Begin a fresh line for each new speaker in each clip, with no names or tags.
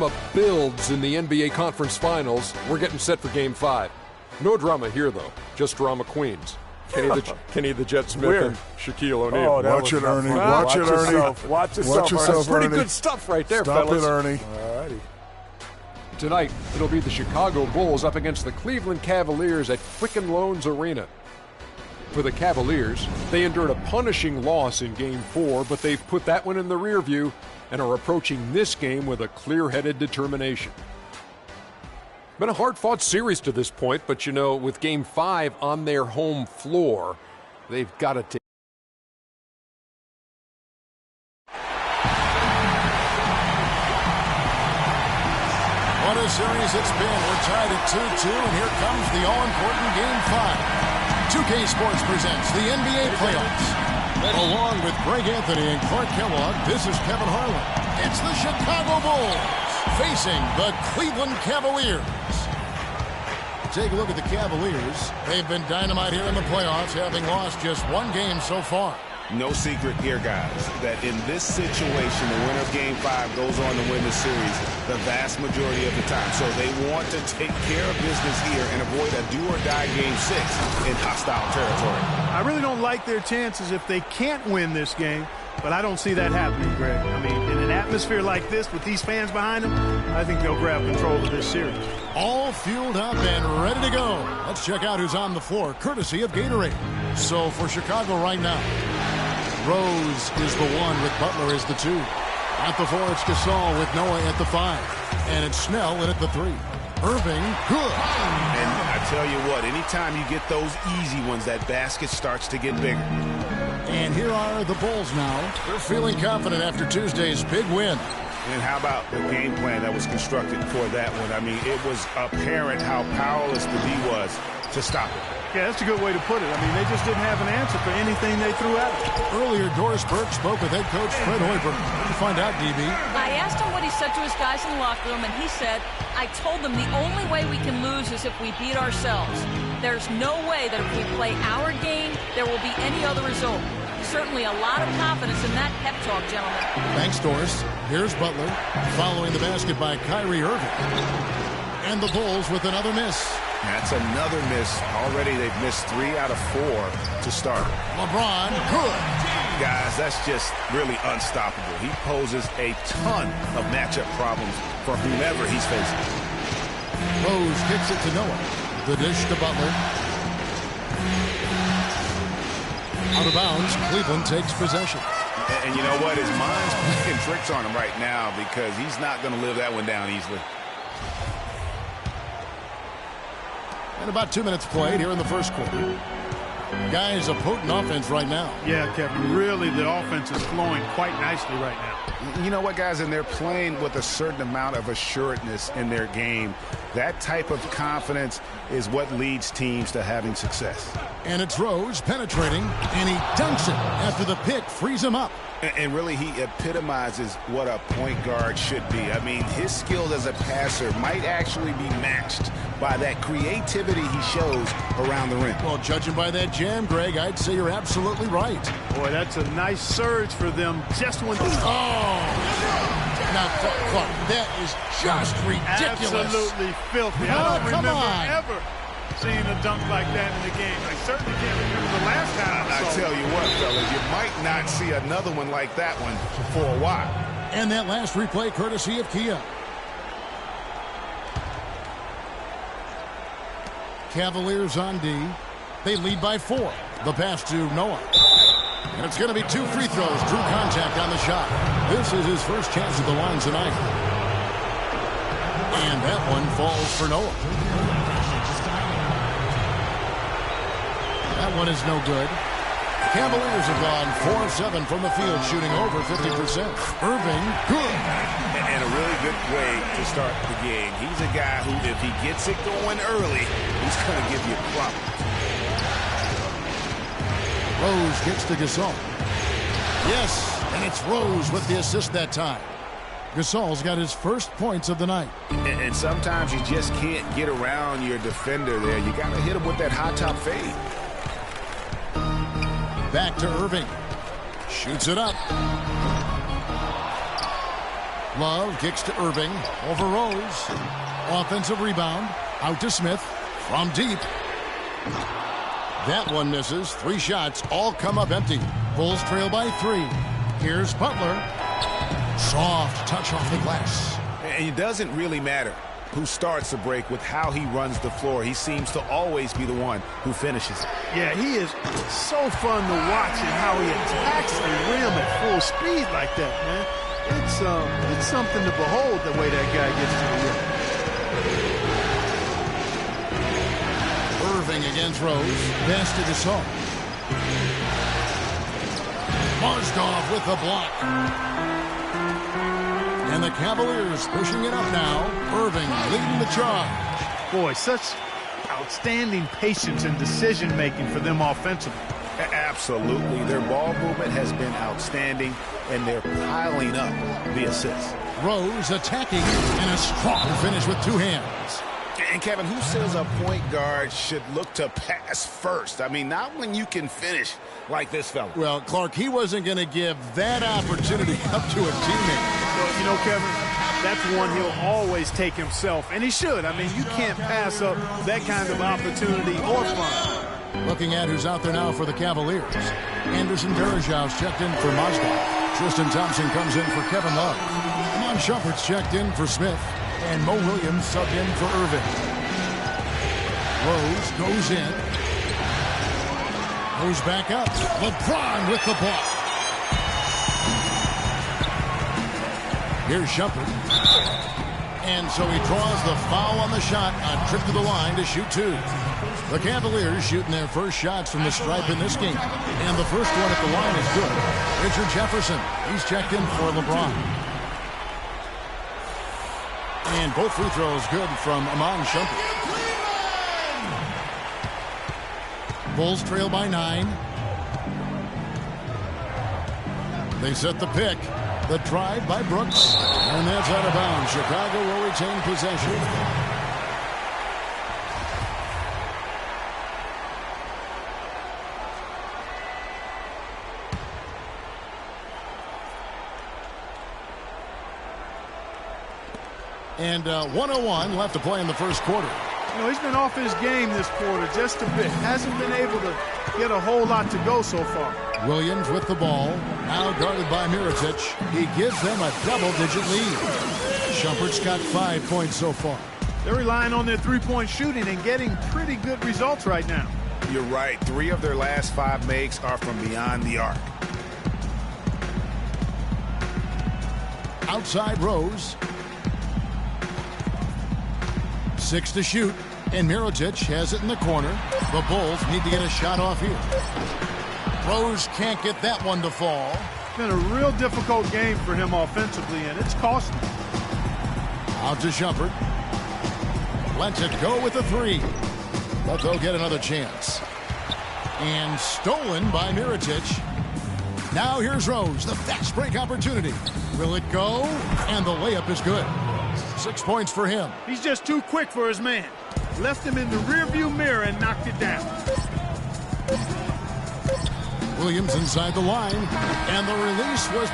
drama builds in the NBA Conference Finals. We're getting set for Game 5. No drama here, though. Just drama queens. Kenny the Jet Smith and Shaquille O'Neal.
Oh, watch it, Ernie. Watch it, Ernie.
Watch yourself.
That's pretty
Ernie.
good stuff right there,
Stop
fellas.
it, Ernie.
All righty.
Tonight, it'll be the Chicago Bulls up against the Cleveland Cavaliers at Quicken Loans Arena. For the Cavaliers, they endured a punishing loss in Game 4, but they've put that one in the rear view and are approaching this game with a clear-headed determination. Been a hard-fought series to this point, but with Game 5 on their home floor, they've got to take.
What a series it's been. We're tied at 2-2, and here comes the all-important Game 5. 2K Sports presents the NBA playoffs. Along with Greg Anthony and Clark Kellogg, this is Kevin Harlan. It's the Chicago Bulls facing the Cleveland Cavaliers. Take a look at the Cavaliers. They've been dynamite here in the playoffs, having lost just one game so far.
No secret here, guys, that in this situation, the winner of Game 5 goes on to win the series the vast majority of the time. So they want to take care of business here and avoid a do-or-die Game 6 in hostile territory.
I really don't like their chances if they can't win this game, but I don't see that happening, Greg. I mean, in an atmosphere like this with these fans behind them, I think they'll grab control of this series.
All fueled up and ready to go. Let's check out who's on the floor, courtesy of Gatorade. So for Chicago right now, Rose is the 1 with Butler as the 2. At the 4, it's Gasol with Noah at the 5. And it's Snell in at the 3. Irving, good.
And I tell you what, anytime you get those easy ones, that basket starts to get bigger.
And here are the Bulls now. They're feeling confident after Tuesday's big win.
And how about the game plan that was constructed for that one? I mean, it was apparent how powerless the D was to stop it.
Yeah, that's a good way to put it. I mean, they just didn't have an answer for anything they threw at them.
Earlier, Doris Burke spoke with head coach Fred Hoiberg. What did you find out, DB?
I asked him what he said to his guys in the locker room, and he said, I told them the only way we can lose is if we beat ourselves. There's no way that if we play our game, there will be any other result. Certainly a lot of confidence in that pep talk, gentlemen.
Thanks, Doris. Here's Butler, following the basket by Kyrie Irving. And the Bulls with another miss.
That's another miss. Already they've missed 3 out of 4 to start.
LeBron, good.
Guys, that's just really unstoppable. He poses a ton of matchup problems for whomever he's facing.
Rose kicks it to Noah. The dish to Butler. Out of bounds, Cleveland takes possession.
And you know what? His mind's playing tricks on him right now because he's not going to live that one down easily.
And about 2 minutes played here in the first quarter. Guys, a potent offense right now.
Yeah, Kevin, really the offense is flowing quite nicely right now.
You know what, guys? And they're playing with a certain amount of assuredness in their game. That type of confidence is what leads teams to having success.
And it's Rose penetrating, and he dunks it after the pick frees him up.
And really, he epitomizes what a point guard should be. I mean, his skills as a passer might actually be matched by that creativity he shows around the rim.
Well, judging by that jam, Greg, I'd say you're absolutely right.
Boy, that's a nice surge for them just when...
Oh! Now, Clark, that is just ridiculous.
Absolutely filthy. I don't remember ever seeing a dunk like that in the game. I certainly can't remember the last time I saw
tell you what, fellas, you might not see another one like that one for a while.
And that last replay courtesy of Kia. Cavaliers on D. They lead by 4. The pass to Noah. And it's going to be 2 free throws. Drew contact on the shot. This is his first chance at the line tonight. And that one falls for Noah. That one is no good. Cavaliers have gone 4 of 7 from the field, shooting over 50%. Irving, good.
And a really good way to start the game. He's a guy who, if he gets it going early, he's going to give you problems.
Rose gets to Gasol. Yes, and it's Rose with the assist that time. Gasol's got his first points of the night.
And sometimes you just can't get around your defender there. You got to hit him with that high top fade. Back to Irving. Shoots it up.
Love kicks to Irving. Over Rose. Offensive rebound. Out to Smith. From deep. That one misses. 3 shots. All come up empty. Bulls trail by 3. Here's Butler. Soft touch off the glass.
And it doesn't really matter who starts the break with how he runs the floor. He seems to always be the one who finishes it.
Yeah, he is so fun to watch and how he attacks the rim at full speed like that, man. It's something to behold the way that guy gets to the rim.
Irving against Rose. Pass to Gasol. Mozgov with the block. And the Cavaliers pushing it up now. Irving leading the charge.
Boy, such outstanding patience and decision-making for them offensively.
Absolutely. Their ball movement has been outstanding, and they're piling up the assists.
Rose attacking, and a strong finish with 2 hands.
And Kevin, who says a point guard should look to pass first? I mean, not when you can finish like this fella.
Well, Clark, he wasn't going to give that opportunity up to a teammate.
Well, you know, Kevin, that's one he'll always take himself, and he should. I mean, you can't pass up that kind of opportunity or fun.
Looking at who's out there now for the Cavaliers. Anderson Varejão's checked in for Mozgov. Tristan Thompson comes in for Kevin Love. Iman Shumpert's checked in for Smith. And Mo Williams subbed in for Irving. Rose goes in. Goes back up. LeBron with the block. Here's Shumpert. And so he draws the foul on the shot. A trip to the line to shoot 2. The Cavaliers shooting their first shots from the stripe in this game. And the first one at the line is good. Richard Jefferson. He's checked in for LeBron. And both free throws good from Iman Shumpert. Bulls trail by 9. They set the pick. The drive by Brooks. And that's out of bounds. Chicago will retain possession. And 1:01 left to play in the first quarter.
You know, he's been off his game this quarter just a bit. Hasn't been able to get a whole lot to go so far.
Williams with the ball. Now guarded by Mirotic. He gives them a double-digit lead. Shumpert's got 5 points so far.
They're relying on their three-point shooting and getting pretty good results right now.
You're right. 3 of their last 5 makes are from beyond the arc.
Outside Rose. 6 to shoot, and Mirotic has it in the corner. The Bulls need to get a shot off here. Rose can't get that one to fall.
It's been a real difficult game for him offensively, and it's costing him.
Out to Shumpert. Lets it go with the 3. But they'll get another chance. And stolen by Mirotic. Now here's Rose, the fast break opportunity. Will it go? And the layup is good. 6 points for him.
He's just too quick for his man. Left him in the rearview mirror and knocked it down.
Williams inside the line. And the release was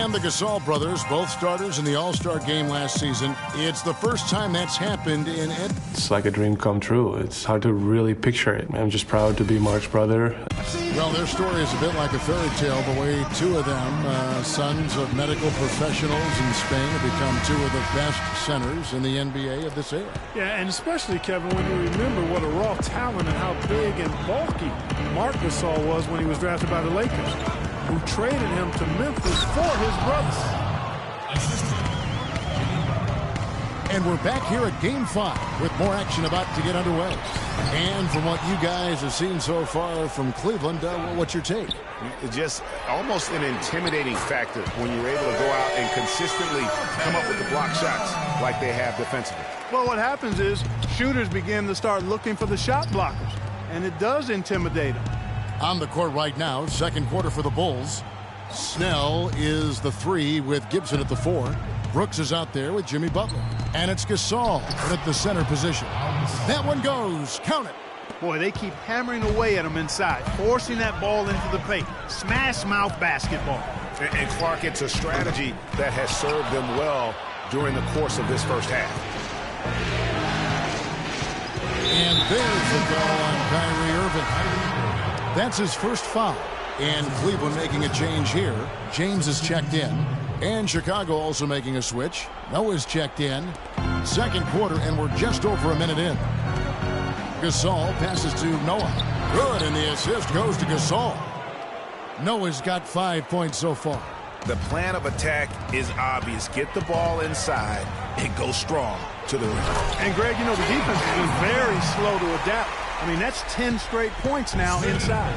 And the Gasol brothers, both starters in the All-Star game last season. It's the first time that's happened in it.
It's like a dream come true. It's hard to really picture it. I'm just proud to be Mark's brother.
Well, their story is a bit like a fairy tale, the way 2 of them, sons of medical professionals in Spain, have become 2 of the best centers in the NBA of this era.
Yeah, and especially, Kevin, when you remember what a raw talent and how big and bulky Marc Gasol was when he was drafted by the Lakers, who traded him to Memphis for his brothers.
And we're back here at Game 5 with more action about to get underway. And from what you guys have seen so far from Cleveland, what's your take?
It's just almost an intimidating factor when you're able to go out and consistently come up with the block shots like they have defensively.
Well, what happens is shooters begin to start looking for the shot blockers, and it does intimidate them.
On the court right now, second quarter for the Bulls. Snell is the 3 with Gibson at the 4. Brooks is out there with Jimmy Butler. And it's Gasol at the center position. That one goes. Count it.
Boy, they keep hammering away at him inside, forcing that ball into the paint. Smash mouth basketball.
And Clark, it's a strategy that has served them well during the course of this first half.
And there's the call on Kyrie Irving. That's his first foul. And Cleveland making a change here. James is checked in. And Chicago also making a switch. Noah's checked in. Second quarter, and we're just over a minute in. Gasol passes to Noah. Good, and the assist goes to Gasol. Noah's got 5 points so far.
The plan of attack is obvious. Get the ball inside and go strong to the rim.
And, Greg, you know, the defense has been very slow to adapt. I mean, that's 10 straight points now inside.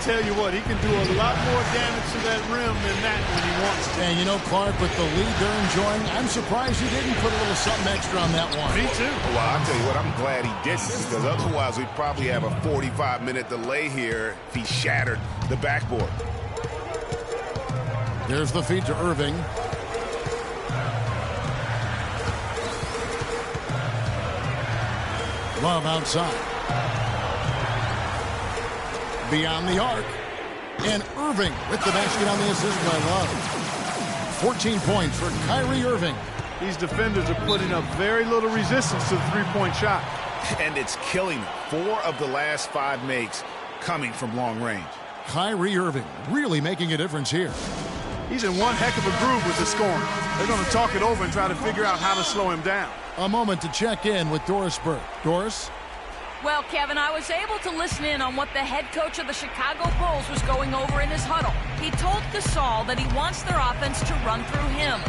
Tell you what, he can do a lot more damage to that rim than that when he wants to.
And, you know, Clark, with the lead they're enjoying, I'm surprised he didn't put a little something extra on that one.
Me too.
Well, I'll tell you what, I'm glad he didn't, because otherwise we'd probably have a 45-minute delay here if he shattered the backboard.
There's the feed to Irving. Love outside. Beyond the arc. And Irving with the basket on the assist by Love. 14 points for Kyrie Irving.
These defenders are putting up very little resistance to the three-point shot.
And it's killing them. 4 of the last 5 makes coming from long range.
Kyrie Irving really making a difference here.
He's in one heck of a groove with the scoring. They're going to talk it over and try to figure out how to slow him down.
A moment to check in with Doris Burke. Doris?
Well, Kevin, I was able to listen in on what the head coach of the Chicago Bulls was going over in his huddle. He told Gasol that he wants their offense to run through him.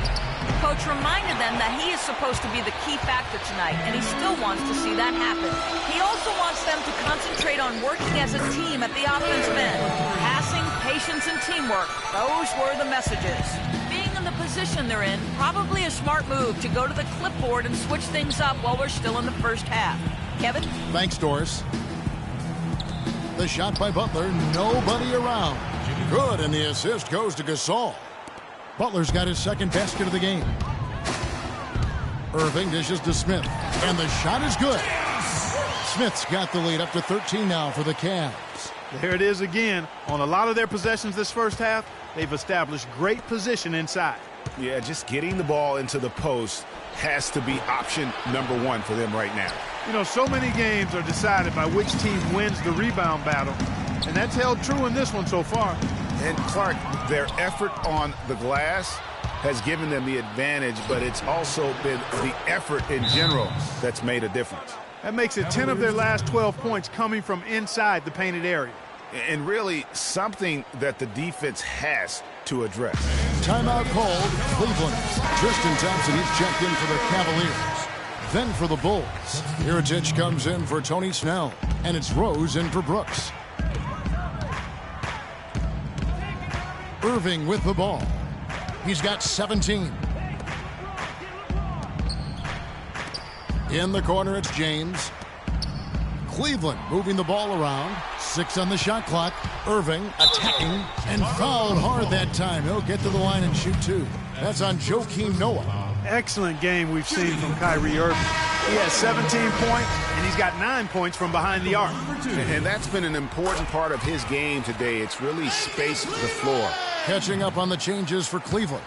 Coach reminded them that he is supposed to be the key factor tonight, and he still wants to see that happen. He also wants them to concentrate on working as a team at the offensive end. Passing, patience, and teamwork, those were the messages. Being in the position they're in, probably a smart move to go to the clipboard and switch things up while we're still in the first half. Kevin?
Thanks, Doris. The shot by Butler, nobody around. Good, and the assist goes to Gasol. Butler's got his second basket of the game. Irving dishes to Smith, and the shot is good. Smith's got the lead up to 13 now for the Cavs.
There it is again. On a lot of their possessions this first half, they've established great position inside.
Yeah, just getting the ball into the post has to be option number 1 for them right now.
You know, so many games are decided by which team wins the rebound battle, and that's held true in this one so far.
And Clark, their effort on the glass has given them the advantage, but it's also been the effort in general that's made a difference.
That makes it 10 of their last 12 points coming from inside the painted area.
And really something that the defense has to address.
Timeout called Cleveland. Tristan Thompson, he's checked in for the Cavaliers. Then for the Bulls, Mirotic comes in for Tony Snell, and it's Rose in for Brooks. Irving with the ball. He's got 17. In the corner, it's James. Cleveland moving the ball around. 6 on the shot clock. Irving attacking and fouled hard that time. He'll get to the line and shoot 2. That's on Joakim Noah.
Excellent game we've seen from Kyrie Irving. He has 17 points, and he's got 9 points from behind the arc.
And that's been an important part of his game today. It's really spaced the floor.
Catching up on the changes for Cleveland.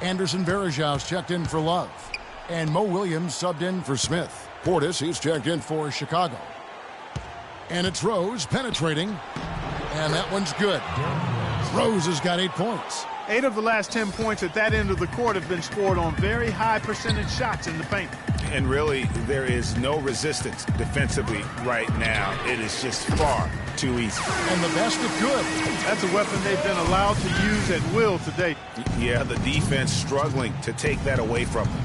Anderson Varejau's checked in for Love. And Mo Williams subbed in for Smith. Portis, he's checked in for Chicago. And it's Rose penetrating. And that one's good. Rose has got 8 points.
8 of the last 10 points at that end of the court have been scored on very high percentage shots in the paint.
And really, there is no resistance defensively right now. It is just far too easy.
And the basket good.
That's a weapon they've been allowed to use at will today.
Yeah, the defense struggling to take that away from them.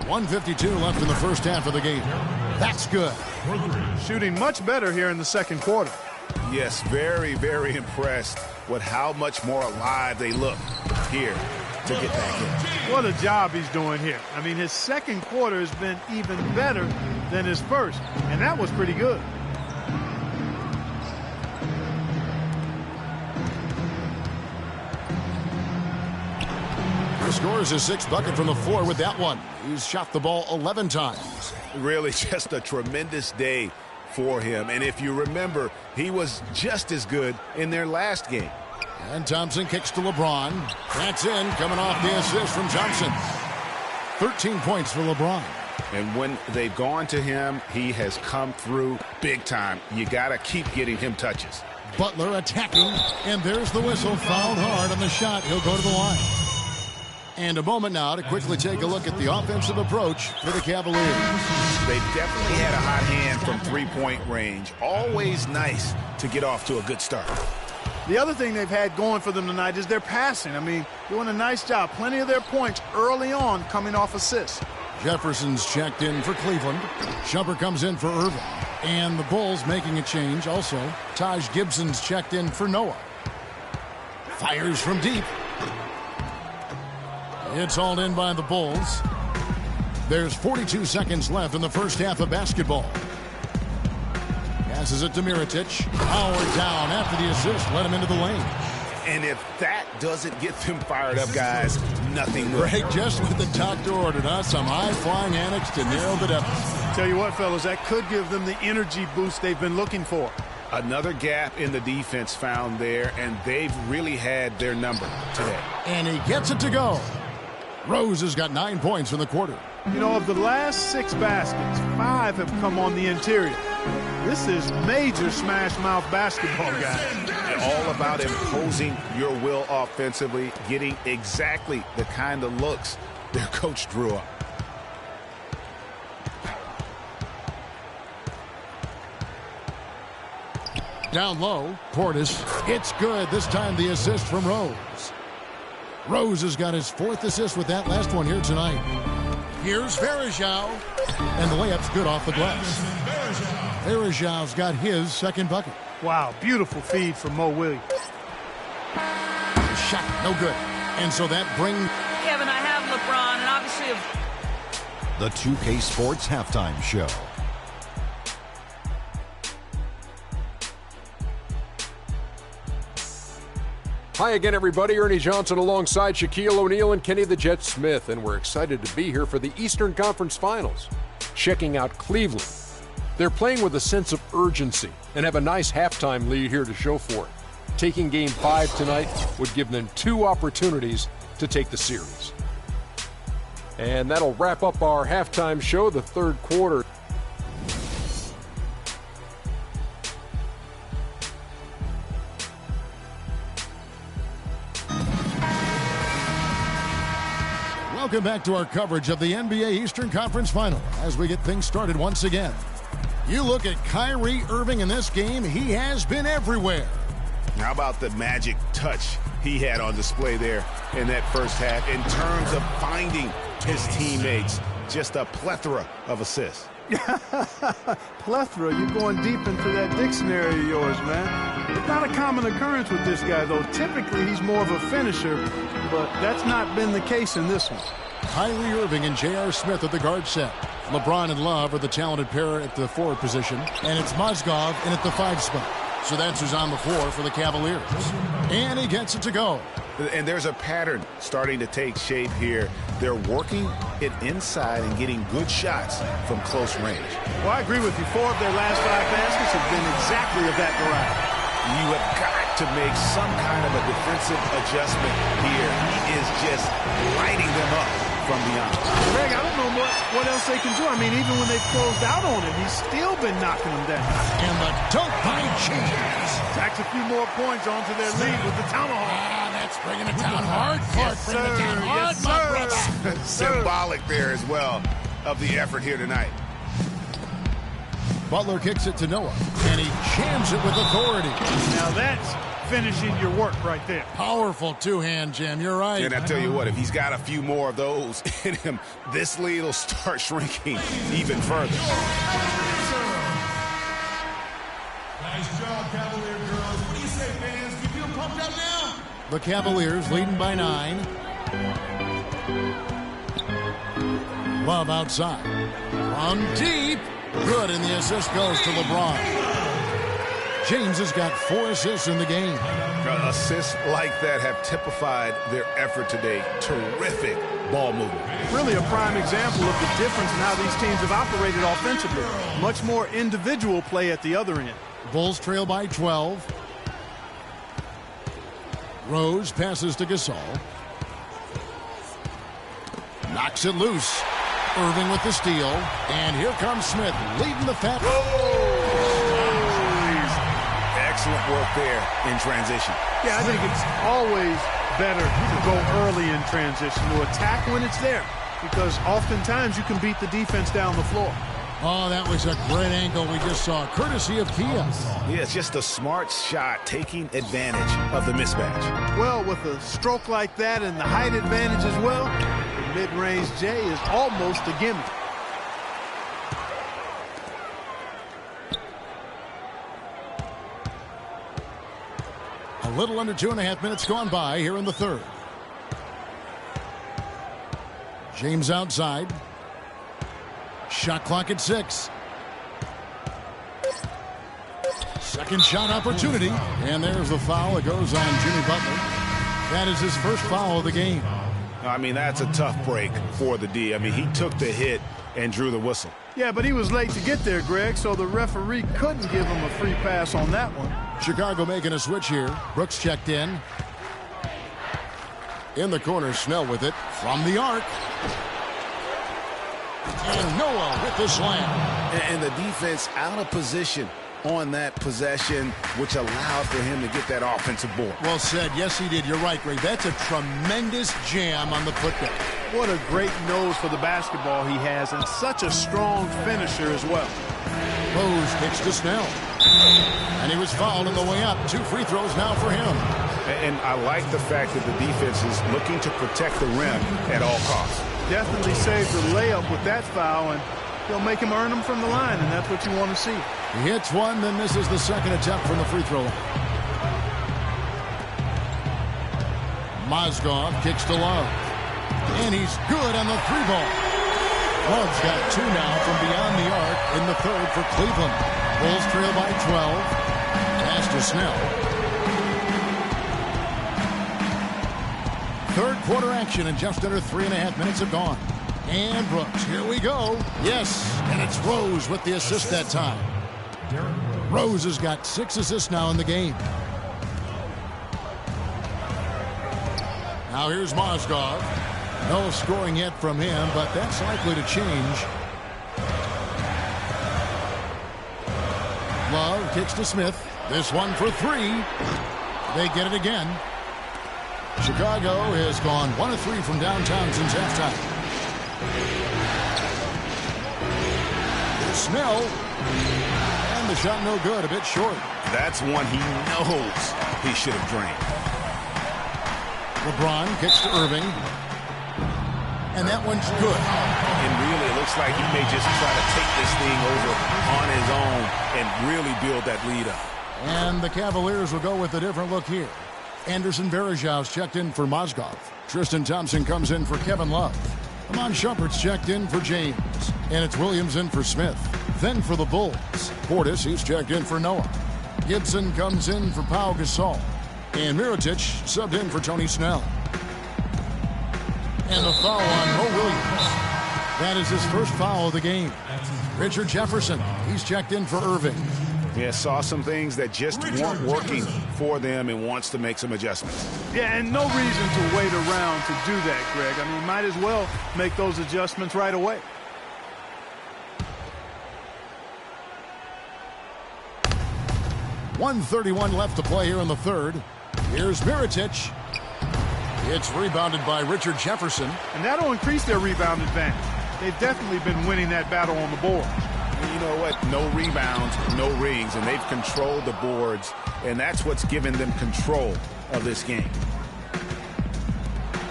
1:52 left in the first half of the game. That's good.
Shooting much better here in the second quarter.
Yes, very, very impressed with how much more alive they look here to get back in.
What a job he's doing here. I mean, his second quarter has been even better than his first, and that was pretty good.
He scores his 6th bucket from the floor with that one. He's shot the ball 11 times.
Really just a tremendous day for him. And if you remember, he was just as good in their last game.
And Thompson kicks to LeBron. That's in, coming off the assist from Johnson. 13 points for LeBron.
And when they've gone to him, he has come through big time. You got to keep getting him touches.
Butler attacking, and there's the whistle. Fouled hard on the shot. He'll go to the line. And a moment now to quickly take a look at the offensive approach for the Cavaliers.
They've definitely had a hot hand from three-point range. Always nice to get off to a good start.
The other thing they've had going for them tonight is their passing. I mean, doing a nice job. Plenty of their points early on coming off assists.
Jefferson's checked in for Cleveland. Shumpert comes in for Irving. And the Bulls making a change also. Taj Gibson's checked in for Noah. Fires from deep. It's hauled in by the Bulls. There's 42 seconds left in the first half of basketball. Passes it to Mirotic. Howard down after the assist. Let him into the lane.
And if that doesn't get them fired up, guys, nothing will.
Greg just with the doctor ordered us some high-flying antics to narrow the deficit.
Tell you what, fellas, that could give them the energy boost they've been looking for.
Another gap in the defense found there, and they've really had their number today.
And he gets it to go. Rose has got 9 points in the quarter.
You know, of the last 6 baskets, 5 have come on the interior. This is major smash-mouth basketball, guys.
All about imposing your will offensively, getting exactly the kind of looks their coach drew up.
Down low, Portis. It's good. This time the assist from Rose. Rose has got his 4th assist with that last one here tonight. Here's Varejao. And the layup's good off the glass. Varejao's got his 2nd bucket.
Wow, beautiful feed from Mo Williams.
Shot, no good. And so that brings...
Kevin, I have LeBron, and obviously...
The 2K Sports Halftime Show.
Hi again, everybody. Ernie Johnson alongside Shaquille O'Neal and Kenny the Jet Smith, and we're excited to be here for the Eastern Conference Finals, checking out Cleveland. They're playing with a sense of urgency and have a nice halftime lead here to show for it. Taking Game 5 tonight would give them 2 opportunities to take the series. And that'll wrap up our halftime show, the 3rd quarter.
Welcome back to our coverage of the NBA Eastern Conference Final as we get things started once again. You look at Kyrie Irving in this game, he has been everywhere.
How about the magic touch he had on display there in that first half in terms of finding his teammates? Just a plethora of assists.
Plethora, you're going deep into that dictionary of yours, man. It's not a common occurrence with this guy, though. Typically, he's more of a finisher, but that's not been the case in this one.
Kyrie Irving and J.R. Smith at the guard set. LeBron and Love are the talented pair at the forward position, and it's Mozgov in at the 5 spot. So that's who's on the floor for the Cavaliers. And he gets it to go.
And there's a pattern starting to take shape here. They're working it inside and getting good shots from close range.
Well, I agree with you. 4 of their last 5 baskets have been exactly of that variety.
You have got to make some kind of a defensive adjustment here. He is just lighting them up from beyond.
Greg, I don't know what else they can do. I mean, even when they've closed out on him, he's still been knocking them down.
And the dunk by James.
Tacks a few more points onto their lead with the tomahawk.
Ah, that's bringing it down hard. Clark, bring it down hard,
yes,
my brother.
Symbolic there as well of the effort here tonight.
Butler kicks it to Noah, and he jams it with authority.
Now that's finishing your work right there.
Powerful 2-hand jam, you're right.
And I tell you what, if he's got a few more of those in him, this lead will start shrinking even further.
Nice job, Cavalier girls. What do you say, fans? Do you feel pumped up now?
The Cavaliers leading by 9. Love outside. From deep. Good, and the assist goes to LeBron. James has got 4 assists in the game.
Assists like that have typified their effort today. Terrific ball movement.
Really a prime example of the difference in how these teams have operated offensively. Much more individual play at the other end.
Bulls trail by 12. Rose passes to Gasol. Knocks it loose. Irving with the steal. And here comes Smith leading the pack.
Excellent work there in transition.
Yeah, I think it's always better to go early in transition, to attack when it's there, because oftentimes you can beat the defense down the floor.
Oh, that was a great angle we just saw, courtesy of Kia.
Yeah, it's just a smart shot, taking advantage of the mismatch.
Well, with a stroke like that and the height advantage as well, the mid-range J is almost a gimme.
A little under 2.5 minutes gone by here in the third. James outside. Shot clock at 6. Second shot opportunity. And there's the foul. It goes on Jimmy Butler. That is his first foul of the game.
I mean, that's a tough break for the D. I mean, he took the hit and drew the whistle.
Yeah, but he was late to get there, Greg, so the referee couldn't give him a free pass on that one.
Chicago making a switch here. Brooks checked in. In the corner, Snell with it. From the arc. And Noah with the slam.
And the defense out of position on that possession, which allowed for him to get that offensive board.
Well said. Yes, he did. You're right, Greg. That's a tremendous jam on the putback.
What a great nose for the basketball he has, and such a strong finisher as well.
Rose kicks to Snell. And he was fouled on the way up. 2 free throws now for him.
And I like the fact that the defense is looking to protect the rim at all costs.
Definitely saved the layup with that foul, and he'll make him earn them from the line, and that's what you want to see.
He hits one, then misses the second attempt from the free throw line. Mozgov kicks to Love. And he's good on the 3-ball. Love's got 2 now from beyond the arc in the third for Cleveland. Bulls trail by 12. Pass to Snell. Third quarter action, and just under 3.5 minutes have gone. And Brooks, here we go. Yes, and it's Rose with the assist that time. Rose has got 6 assists now in the game. Now here's Mozgov. No scoring yet from him, but that's likely to change. Love kicks to Smith. This one for 3. They get it again. Chicago has gone 1 of 3 from downtown since halftime. Snell. And the shot no good, a bit short.
That's one he knows he should have drained.
LeBron kicks to Irving. And that one's good.
And really, it looks like he may just try to take this thing over on his own and really build that lead up.
And the Cavaliers will go with a different look here. Anderson Varejão's checked in for Mozgov. Tristan Thompson comes in for Kevin Love. Amon Shumpert's checked in for James. And it's Williams in for Smith. Then for the Bulls, Portis, he's checked in for Noah. Gibson comes in for Pau Gasol. And Mirotic subbed in for Tony Snell. And the foul on Mo Williams. That is his first foul of the game. Richard Jefferson, he's checked in for Irving.
Yeah, saw some things that just weren't working for them and wants to make some adjustments.
Yeah, and no reason to wait around to do that, Greg. I mean, might as well make those adjustments right away.
.131 left to play here in the third. Here's Mirotic. It's rebounded by Richard Jefferson.
And that'll increase their rebound advantage. They've definitely been winning that battle on the board.
You know what? No rebounds, no rings, and they've controlled the boards, and that's what's given them control of this game.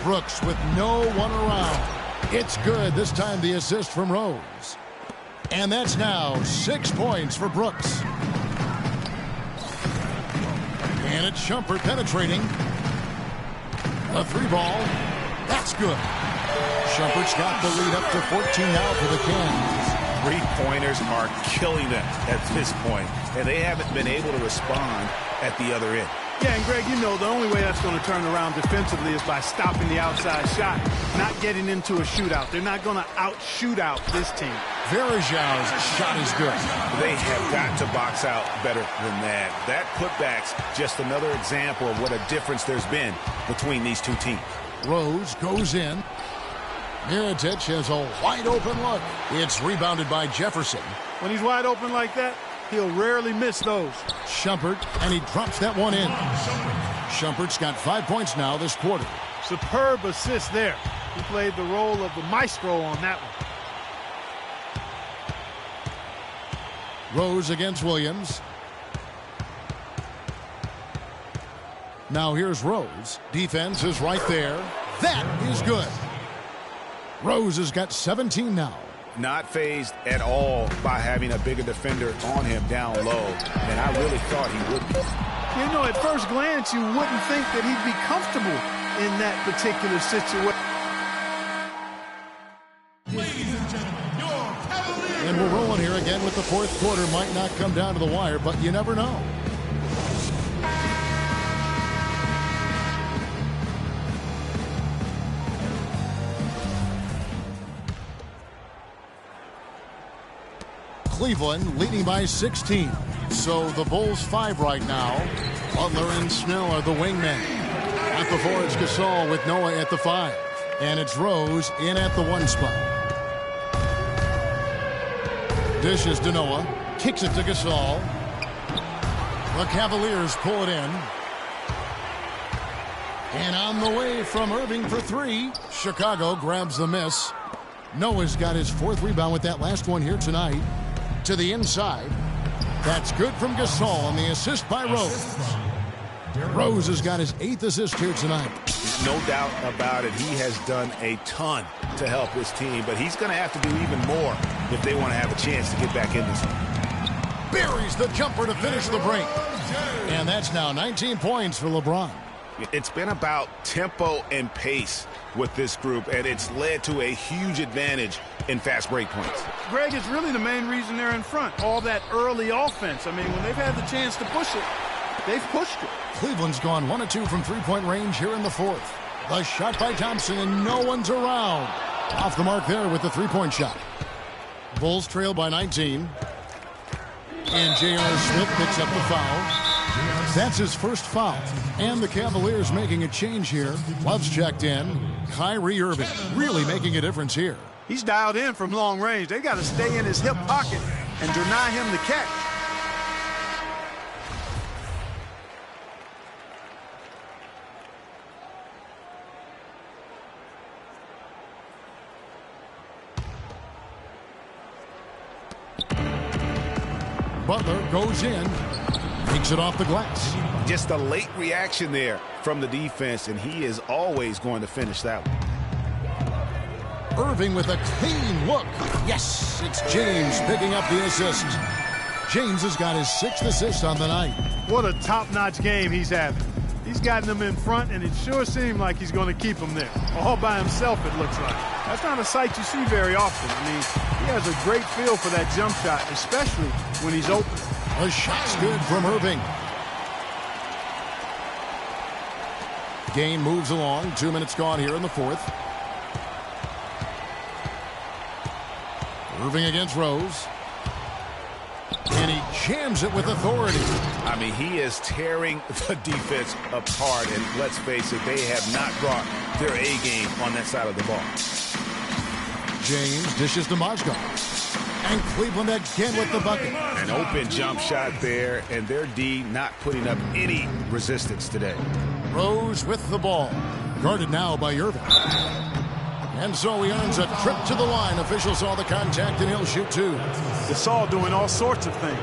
Brooks with no one around. It's good. This time the assist from Rose. And that's now 6 points for Brooks. And it's Shumpert penetrating. A 3-ball. That's good. Shumpert's got the lead up to 14 now for the Cavs.
3-pointers are killing them at this point, and they haven't been able to respond at the other end.
Yeah, and Greg, you know the only way that's going to turn around defensively is by stopping the outside shot, not getting into a shootout. They're not going to out-shootout this team.
Verajão's shot is good.
They have got to box out better than that. That putback's just another example of what a difference there's been between these two teams.
Rose goes in. Mirotic has a wide-open look. It's rebounded by Jefferson.
When he's wide open like that, he'll rarely miss those.
Shumpert, and he drops that one in. Shumpert's got 5 points now this quarter.
Superb assist there. He played the role of the maestro on that one.
Rose against Williams. Now here's Rose. Defense is right there. That is good. Rose has got 17 now.
Not fazed at all by having a bigger defender on him down low, and I really thought he would be.
You know, at first glance, you wouldn't think that he'd be comfortable in that particular situation.
Ladies and gentlemen, your Cavaliers.
And we're rolling here again with the fourth quarter. Might not come down to the wire, but you never know. Cleveland leading by 16. So the Bulls 5 right now. Butler and Snell are the wingmen. At the 4, it's Gasol with Noah at the 5. And it's Rose in at the 1 spot. Dishes to Noah. Kicks it to Gasol. The Cavaliers pull it in. And on the way from Irving for 3. Chicago grabs the miss. Noah's got his 4th rebound with that last one here tonight. To the inside. That's good from Gasol on the assist by Rose. Rose has got his 8th assist here tonight.
No doubt about it. He has done a ton to help his team, but he's going to have to do even more if they want to have a chance to get back in this one.
Buries the jumper to finish the break. And that's now 19 points for LeBron.
It's been about tempo and pace with this group, and it's led to a huge advantage in fast break points.
Greg, it's really the main reason they're in front. All that early offense. I mean, when they've had the chance to push it, they've pushed it.
Cleveland's gone 1 of 2 from three-point range here in the 4th. The shot by Thompson, and no one's around. Off the mark there with the three-point shot. Bulls trail by 19. And J.R. Smith picks up the foul. That's his first foul. And the Cavaliers making a change here. Love's checked in. Kyrie Irving really making a difference here.
He's dialed in from long range. They got to stay in his hip pocket and deny him the catch.
Butler goes in, takes it off the glass.
Just a late reaction there from the defense, and he is always going to finish that one.
Irving with a clean look. Yes, it's James picking up the assist. James has got his 6th assist on the night.
What a top-notch game he's having. He's gotten them in front, and it sure seemed like he's going to keep them there. All by himself, it looks like. That's not a sight you see very often. I mean, he has a great feel for that jump shot, especially when he's open.
The shot's good from Irving. Game moves along. 2 minutes gone here in the 4th. Irving against Rose. And he jams it with authority.
I mean, he is tearing the defense apart. And let's face it, they have not brought their A game on that side of the ball.
James dishes to Mozgov. And Cleveland again with the bucket.
An open jump shot there, and their D not putting up any resistance today.
Rose with the ball. Guarded now by Irving. And so he earns a trip to the line. Officials saw the contact, and he'll shoot 2.
Gasol doing all sorts of things.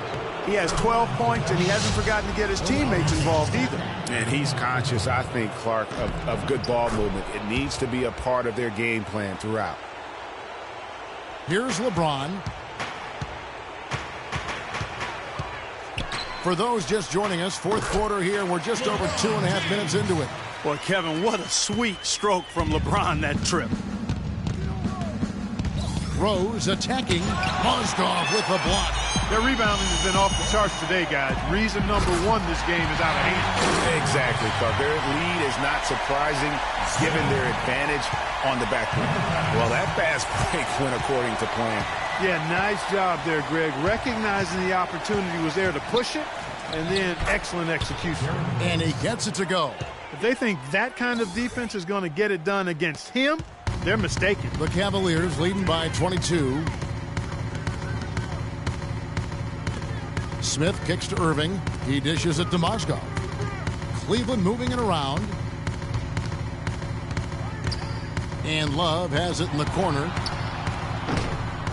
He has 12 points, and he hasn't forgotten to get his teammates involved either.
And he's conscious, I think, Clark, of good ball movement. It needs to be a part of their game plan throughout.
Here's LeBron. For those just joining us, 4th quarter here. We're just over 2.5 minutes into it.
Boy, Kevin, what a sweet stroke from LeBron, that trip.
Rose attacking. Mozgov with the block.
Their rebounding has been off the charts today, guys. Reason number one, this game is out of hand.
Exactly, Clark. Their lead is not surprising given their advantage on the backcourt. Well, that fast break went according to plan.
Yeah, nice job there, Greg. Recognizing the opportunity was there to push it, and then excellent execution.
And he gets it to go.
If they think that kind of defense is going to get it done against him, they're mistaken.
The Cavaliers leading by 22. Smith kicks to Irving. He dishes it to Mozgov. Cleveland moving it around. And Love has it in the corner.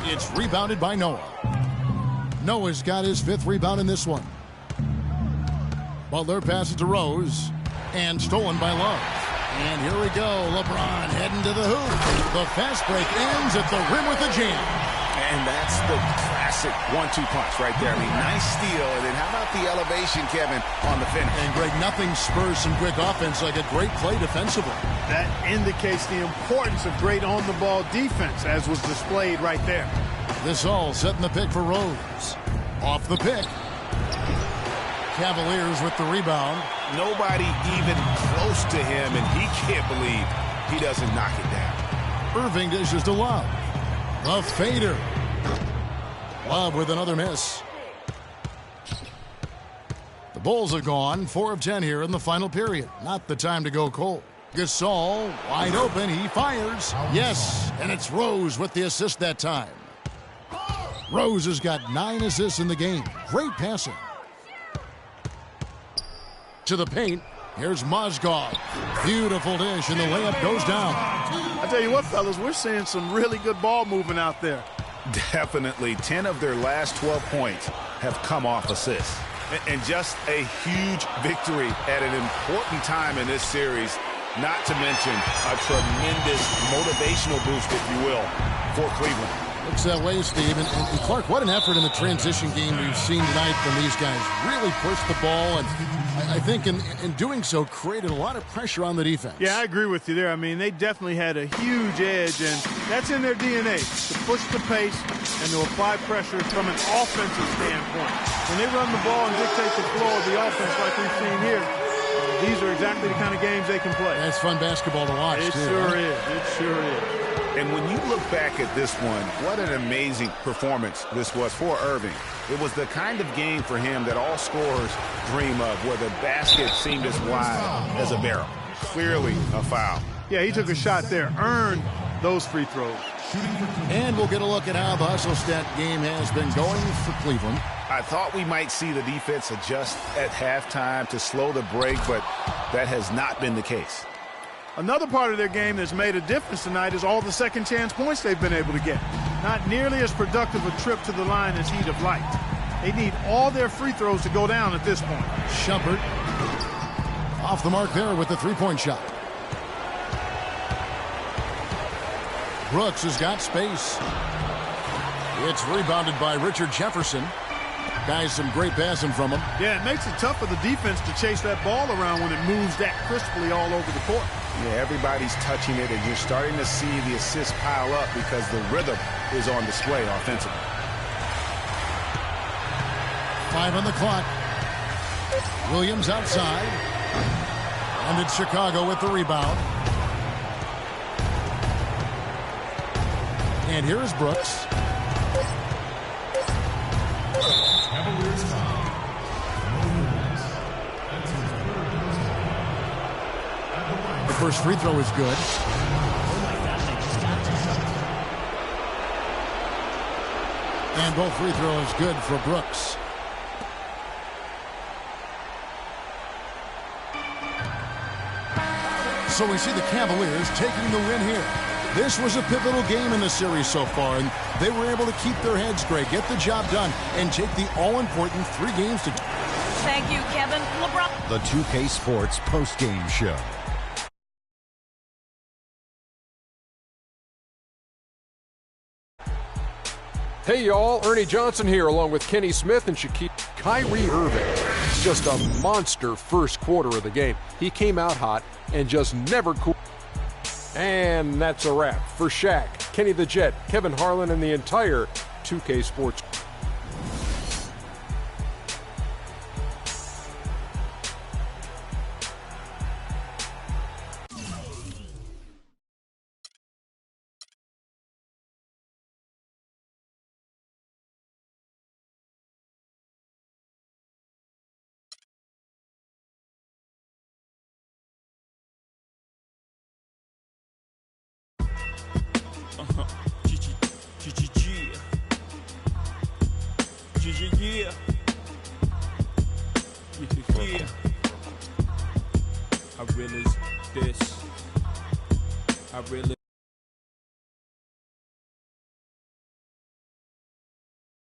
It's rebounded by Noah. Noah's got his 5th rebound in this one. Butler passes to Rose. And stolen by Love. And here we go. LeBron heading to the hoop. The fast break ends at the rim with a jam.
And that's the classic 1-2 punch right there. I mean, nice steal. And then how about the elevation, Kevin, on the finish?
And, Greg, nothing spurs some quick offense like a great play defensively.
That indicates the importance of great on-the-ball defense, as was displayed right there.
This all setting the pick for Rose. Off the pick. Cavaliers with the rebound.
Nobody even close to him, and he can't believe he doesn't knock it down.
Irving dishes to Love. A fader. Love with another miss. The Bulls have gone 4 of 10 here in the final period. Not the time to go cold. Gasol wide open. He fires. Yes, and it's Rose with the assist that time. Rose has got 9 assists in the game. Great passing. To the paint. Here's Mozgov. Beautiful dish, and the layup goes down.
I tell you what, fellas, we're seeing some really good ball movement out there.
Definitely. 10 of their last 12 points have come off assists. And just a huge victory at an important time in this series, not to mention a tremendous motivational boost, if you will, for Cleveland.
Looks that way, Steve. And Clark, what an effort in the transition game we've seen tonight from these guys. Really pushed the ball, and I think in doing so created a lot of pressure on the defense.
Yeah, I agree with you there. I mean, they definitely had a huge edge, and that's in their DNA, to push the pace and to apply pressure from an offensive standpoint. When they run the ball and dictate the flow of the offense like we've seen here, these are exactly the kind of games they can play.
That's fun basketball to watch,
It
too.
Sure is. It sure is.
And when you look back at this one, what an amazing performance this was for Irving. It was the kind of game for him that all scorers dream of, where the basket seemed as wide as a barrel. Clearly a foul.
Yeah, he took a shot there, earned those free throws.
And we'll get a look at how the hustle stat game has been going for Cleveland.
I thought we might see the defense adjust at halftime to slow the break, but that has not been the case.
Another part of their game that's made a difference tonight is all the second chance points they've been able to get. Not nearly as productive a trip to the line as he'd have liked. They need all their free throws to go down at this point.
Shumpert off the mark there with the three-point shot. Brooks has got space. It's rebounded by Richard Jefferson. Guys, some great passing from him.
Yeah, it makes it tough for the defense to chase that ball around when it moves that crisply all over the court.
Yeah, everybody's touching it, and you're starting to see the assists pile up because the rhythm is on display offensively.
5 on the clock. Williams outside. And it's Chicago with the rebound. And here's Brooks. The first free throw is good. And both free throws good for Brooks. So we see the Cavaliers taking the win here. This was a pivotal game in the series so far, and they were able to keep their heads straight, get the job done, and take the all-important 3 games to...
Thank you, Kevin. LeBron.
The 2K Sports postgame show.
Hey y'all, Ernie Johnson here along with Kenny Smith and Kyrie Irving. Just a monster first quarter of the game. He came out hot and just never cooled. And that's a wrap for Shaq. Kenny the Jet, Kevin Harlan, and the entire 2K Sports.
Yeah. I realize this. I realize